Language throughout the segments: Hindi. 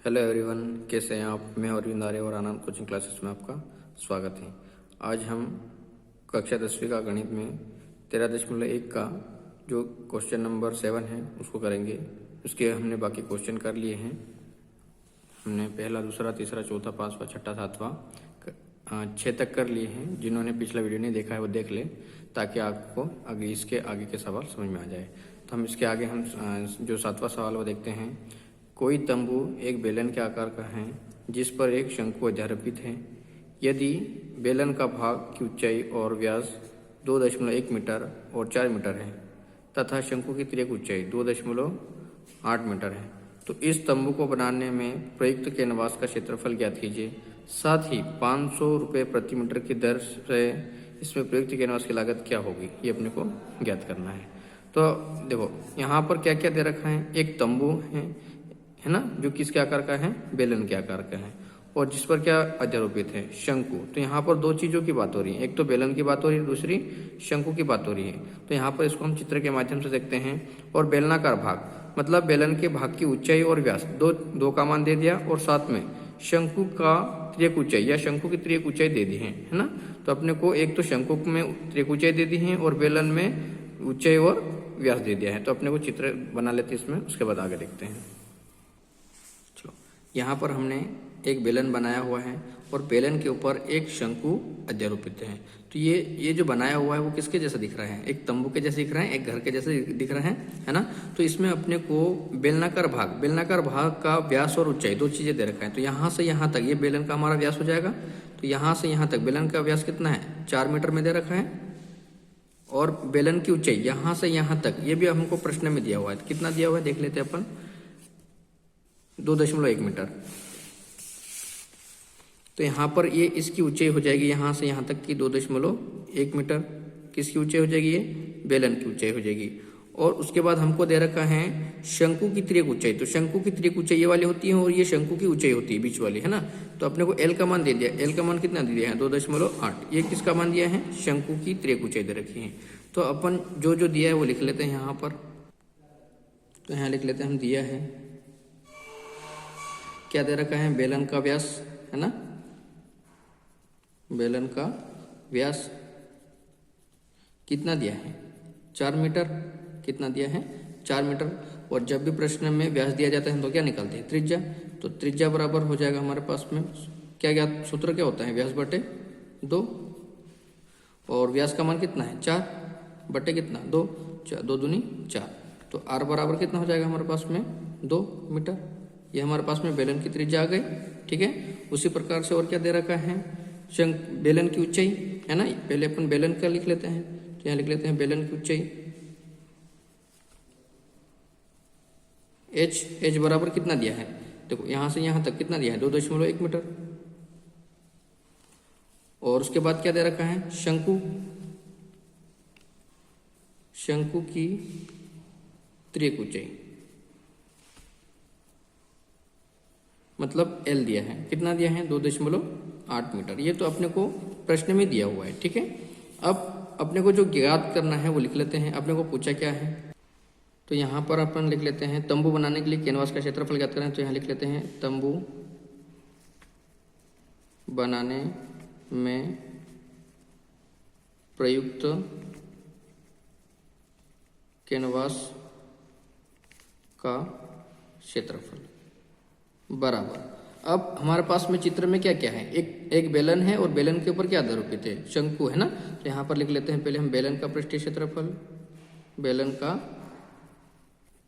हेलो एवरीवन, कैसे हैं आप। मैं अरविंद आर्य और आनंद कोचिंग क्लासेस में आपका स्वागत है। आज हम कक्षा 10वीं का गणित में 13.1 का जो क्वेश्चन नंबर 7 है उसको करेंगे। उसके हमने बाकी क्वेश्चन कर लिए हैं। हमने पहला, दूसरा, तीसरा, चौथा, पाँचवा, छठा, सातवां 6 तक कर लिए हैं। जिन्होंने पिछला वीडियो नहीं देखा है वो देख ले, ताकि आपको आगे इसके आगे के सवाल समझ में आ जाए। तो हम इसके आगे हम जो 7वां सवाल वो देखते हैं। कोई तंबू एक बेलन के आकार का है जिस पर एक शंकु अध्यारोपित है। यदि बेलन का भाग की ऊंचाई और व्यास 2.1 मीटर और 4 मीटर है तथा शंकु की तिर्यक ऊंचाई 2.8 मीटर है, तो इस तंबू को बनाने में प्रयुक्त कैनवास का क्षेत्रफल ज्ञात कीजिए। साथ ही 500 रुपये प्रति मीटर की दर से इसमें प्रयुक्त कैनवास की लागत क्या होगी, ये अपने को ज्ञात करना है। तो देखो यहाँ पर क्या क्या दे रखा है। एक तंबू है ना, जो किसके आकार का है, बेलन के आकार का है, और जिस पर क्या अध्यारोपित है, शंकु। तो यहाँ पर दो चीजों की बात हो रही है, एक तो बेलन की बात हो रही है, दूसरी शंकु की बात हो रही है। तो यहाँ पर इसको हम चित्र के माध्यम से देखते हैं। और बेलनाकार भाग मतलब बेलन के भाग की ऊंचाई और व्यास दो का मान दे दिया, और साथ में शंकु का त्रियक ऊंचाई या शंकु की त्रियक ऊंचाई दे दी है ना। तो अपने को एक तो शंकु में त्रियक ऊंचाई दे दी है और बेलन में ऊंचाई और व्यास दे दिया है। तो अपने को चित्र बना लेते हैं इसमें, उसके बाद आगे देखते हैं। यहाँ पर हमने एक बेलन बनाया हुआ है और बेलन के ऊपर एक शंकु अध्यारोपित है। तो ये जो बनाया हुआ है वो किसके जैसा दिख रहा है, एक तंबू के जैसे दिख रहा है, एक घर के जैसे दिख रहा है ना। तो इसमें अपने को बेलनाकार भाग का व्यास और ऊंचाई दो चीजें दे रखा है। तो यहाँ से यहाँ तक ये बेलन का हमारा व्यास हो जाएगा। तो यहाँ से यहाँ तक बेलन का व्यास कितना है, 4 मीटर में दे रखा है। और बेलन की ऊंचाई यहाँ से यहाँ तक ये भी हमको प्रश्न में दिया हुआ है। कितना दिया हुआ है देख लेते हैं अपन, 2.1 मीटर। तो यहाँ पर ये इसकी ऊंचाई हो जाएगी यहाँ से यहाँ तक की 2.1 मीटर। किसकी ऊंचाई हो जाएगी, ये बेलन की ऊंचाई हो जाएगी। और उसके बाद हमको दे रखा है शंकु की त्रियक ऊंचाई। तो शंकु की त्रियक ऊंचाई ये वाली होती है और ये शंकु की ऊंचाई होती है बीच वाली, है ना। तो अपने को एल का मान दे दिया। एल का मान कितना दे दिया है, 2.8। ये किसका मान दिया है, शंकु की त्रियक ऊंचाई दे रखी है। तो अपन जो जो दिया है वो लिख लेते हैं यहाँ पर। तो यहाँ लिख लेते हैं हम, दिया है क्या दे रखा है, बेलन का व्यास, है ना। बेलन का व्यास कितना दिया है, 4 मीटर। कितना दिया है, 4 मीटर। और जब भी प्रश्न में व्यास दिया जाता है तो क्या निकालते हैं, त्रिज्या। तो त्रिज्या बराबर हो जाएगा हमारे पास में क्या ज्ञात, सूत्र क्या होता है, व्यास बटे 2। और व्यास का मान कितना है, 4 बटे कितना, 2। 2 दूनी 4। तो आर बराबर कितना हो जाएगा हमारे पास में, 2 मीटर। ये हमारे पास में बेलन की त्रिज्या आ गई, ठीक है। उसी प्रकार से और क्या दे रखा है, बेलन की ऊंचाई, है ना। पहले अपन बेलन का लिख लेते हैं। तो यहाँ लिख लेते हैं बेलन की ऊंचाई h बराबर कितना दिया है, देखो यहाँ से यहाँ तक कितना दिया है, 2.1 मीटर। और उसके बाद क्या दे रखा है, शंकु की त्रियक ऊंचाई मतलब L दिया है। कितना दिया है, 2.8 मीटर। ये तो अपने को प्रश्न में दिया हुआ है, ठीक है। अब अपने को जो ज्ञात करना है वो लिख लेते हैं। अपने को पूछा क्या है, तो यहाँ पर अपन लिख लेते हैं तंबू बनाने के लिए कैनवास का क्षेत्रफल ज्ञात करें। तो यहाँ लिख लेते हैं तंबू बनाने में प्रयुक्त कैनवास का क्षेत्रफल बराबर। अब हमारे पास में चित्र में क्या क्या है, एक बेलन है और बेलन के ऊपर क्या आरोपित है, शंकु, है ना। तो यहाँ पर लिख लेते हैं पहले हम बेलन का पृष्ठीय क्षेत्रफल, बेलन का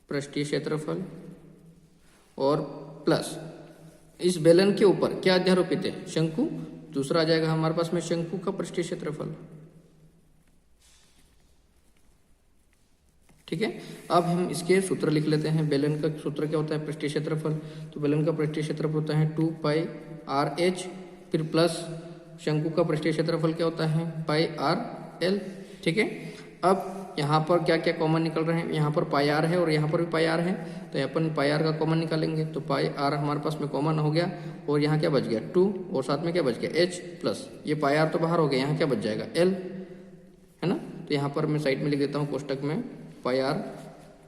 पृष्ठीय क्षेत्रफल, और प्लस इस बेलन के ऊपर क्या अध्यारोपित है, शंकु। दूसरा आ जाएगा हमारे पास में शंकु का पृष्ठीय क्षेत्रफल, ठीक है। अब हम इसके सूत्र लिख लेते हैं। बेलन का सूत्र क्या होता है, पृष्ठीय क्षेत्रफल। तो बेलन का पृष्ठीय क्षेत्रफल होता है 2πr/h, फिर प्लस शंकु का पृष्ठीय क्षेत्रफल क्या होता है, πr/l, ठीक है। अब यहाँ पर क्या क्या कॉमन निकल रहे हैं, यहाँ पर πr है और यहाँ पर भी πr है। तो अपन πr का कॉमन निकालेंगे। तो πr हमारे पास में कॉमन हो गया, और यहाँ क्या बच गया, 2, और साथ में क्या बच गया, h प्लस ये πr तो बाहर हो गया, यहाँ क्या बच जाएगा, l, है ना। तो यहाँ पर मैं साइड में लिख देता हूँ कोष्टक में, πr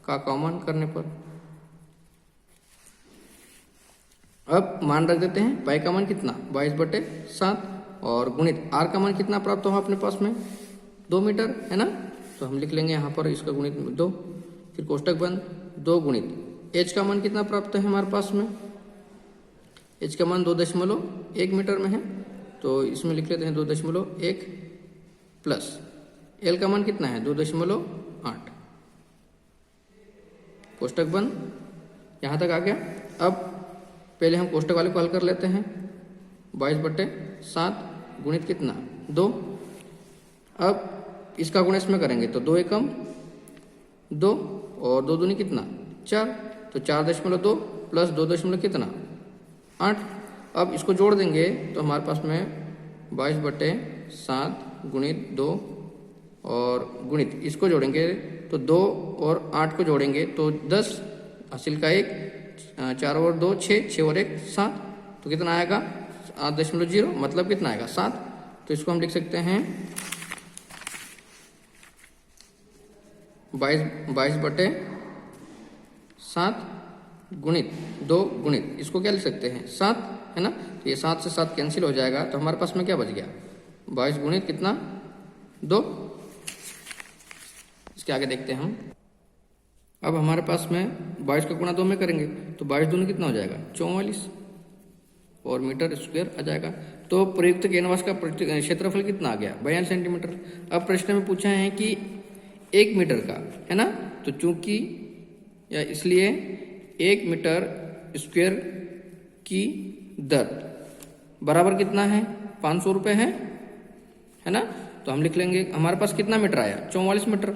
का कॉमन करने पर। अब मान रख देते हैं, पाई का मान कितना 22/7 और गुणित आर का मान कितना प्राप्त हुआ अपने पास में 2 मीटर है ना। तो हम लिख लेंगे यहाँ पर इसका गुणित 2, फिर कोष्टक बंद 2 गुणित एच का मान कितना प्राप्त है हमारे पास में, एच का मान 2.1 मीटर में है, तो इसमें लिख लेते हैं 2.1 प्लस एल का मान कितना है 2.8, कोष्टक बंद। यहाँ तक आ गया। अब पहले हम कोष्टक वाले को हल कर लेते हैं, 22/7 गुणित कितना 2। अब इसका गुणा इसमें करेंगे तो 2 एकम 2 और 2 दूनी कितना 4, तो 4.2 प्लस 2 कितना 8। अब इसको जोड़ देंगे तो हमारे पास में 22/7 गुणित 2 और गुणित इसको जोड़ेंगे तो 2 और 8 को जोड़ेंगे तो 10 हासिल का 1, 4 और 2 6, 6 और 1 7, तो कितना आएगा 8.0, मतलब कितना आएगा 7। तो इसको हम लिख सकते हैं 22/7 गुणित 2 गुणित इसको क्या लिख सकते हैं 7 है ना। तो ये 7 से 7 कैंसिल हो जाएगा, तो हमारे पास में क्या बच गया 22 गुणित कितना 2। इसके आगे देखते हैं हम। अब हमारे पास में 22 का गुणा 2 में करेंगे तो 22 दूनी कितना हो जाएगा 44 और मीटर स्क्वायर आ जाएगा। तो प्रयुक्त कैनवास का क्षेत्रफल कितना आ गया 42 सेंटीमीटर। अब प्रश्न में पूछा है कि 1 मीटर का है ना, तो चूंकि या इसलिए 1 मीटर स्क्वायर की दर बराबर कितना है 500 रुपये है ना। तो हम लिख लेंगे हमारे पास कितना मीटर आया 44 मीटर,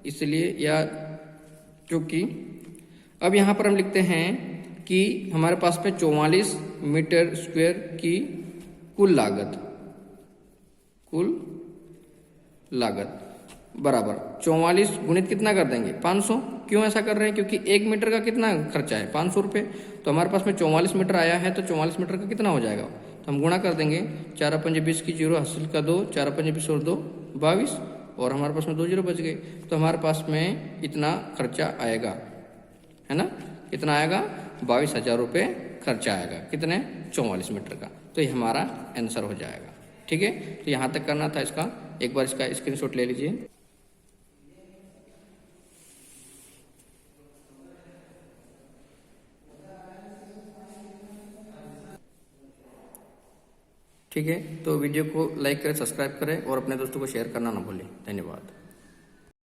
इसलिए या क्योंकि अब यहाँ पर हम लिखते हैं कि हमारे पास में 44 मीटर स्क्वायर की कुल लागत बराबर 44 गुणित कितना कर देंगे 500। क्यों ऐसा कर रहे हैं, क्योंकि 1 मीटर का कितना खर्चा है 500 रुपये, तो हमारे पास में 44 मीटर आया है, तो 44 मीटर का कितना हो जाएगा, तो हम गुणा कर देंगे 4 5 20 की 0 हासिल का 2, 4 5 20 और 2 22 और हमारे पास में 2 0 बच गए। तो हमारे पास में इतना खर्चा आएगा है ना, कितना आएगा 22,000 रुपये खर्चा आएगा कितने 44 मीटर का। तो ये हमारा आंसर हो जाएगा। ठीक है, तो यहाँ तक करना था इसका, एक बार इसका स्क्रीनशॉट ले लीजिए। ठीक है, तो वीडियो को लाइक करें, सब्सक्राइब करें और अपने दोस्तों को शेयर करना ना भूलें। धन्यवाद।